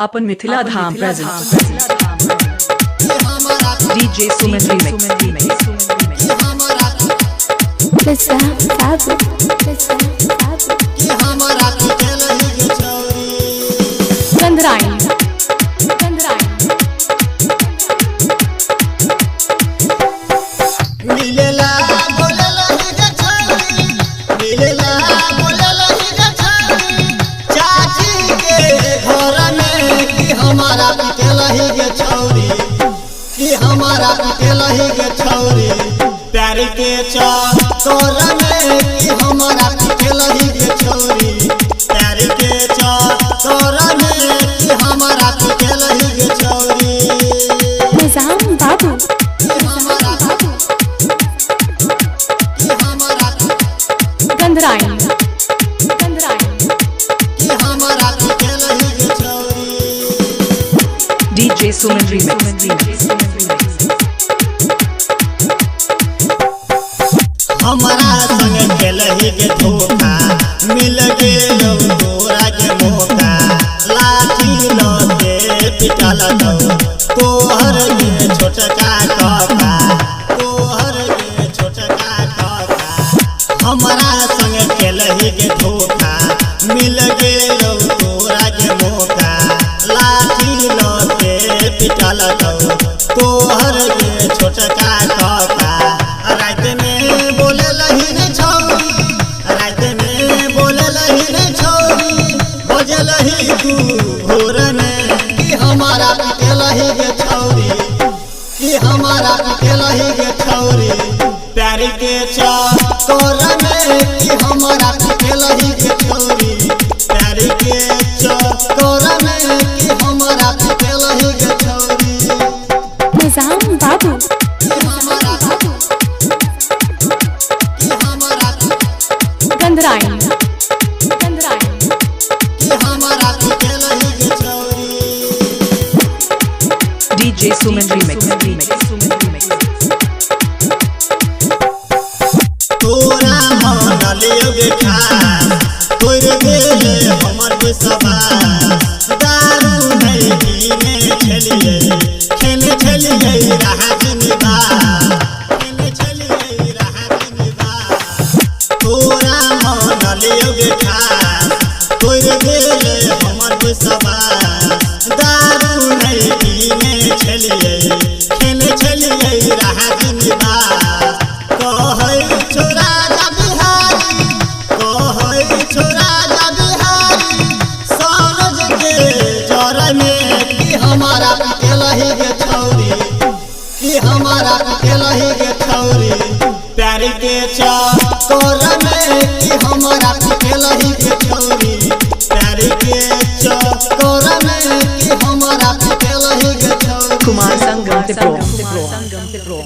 अपन मिथिला धाम present DJ Suman remix हमारा पिटेलही के छौरी प्यार के चक्कर में कि हमारा पिटेलही के छौरी प्यार के चक्कर में कि हमारा पिटेलही के छौरी निजाम बाबू गंधराई कि हमारा पिटेलही के छौरी DJ Suman remix हमारा संग खेलही के धोखा मिल गेलो तोरा के मौका लाठी लगे पिटल दो तोहर के छोटका काका तोहर के छोटका काका हमारा संग खेलही के धोखा मिल गेलो तोरा के मौका लाठी लगे पिटल दो तोहर के छोटका काका रात में बोले लही ने छौरी रात में बोले लही ने छौरी बजे लही तू भोर में कि हमारा पिटेलही के छौरी कि हमारा पिटेलही के छौरी प्यार के चक्कर में कि हमारा पिटेलही के छौरी प्यार के चक्कर में कि हमारा पिटेलही के छौरी निजाम बाबू गंधराई DJ Suman remix तोरा मन लियोगे खास तोर गेले हमर बिसबा दारू नहीं पीने चलिए खेले राहत निभा खेले राहत निभा तोरा मन लियोगे खास तोर गेले हमर बिसबा दारू नहीं पीने चलिए खेले राहत निभा कहै छोरा जा बिहारी कहै छोरा जा बिहारी समझ के जर में कि हमारा पिटेलही के छौरी कि हमारा पिटेलही के छौरी प्यार के चक्कर में कि हमारा पिटेलही के छौरी प्यार के चक्कर में कि हमारा पिटेलही के छौरी Kumar Sangam Tipro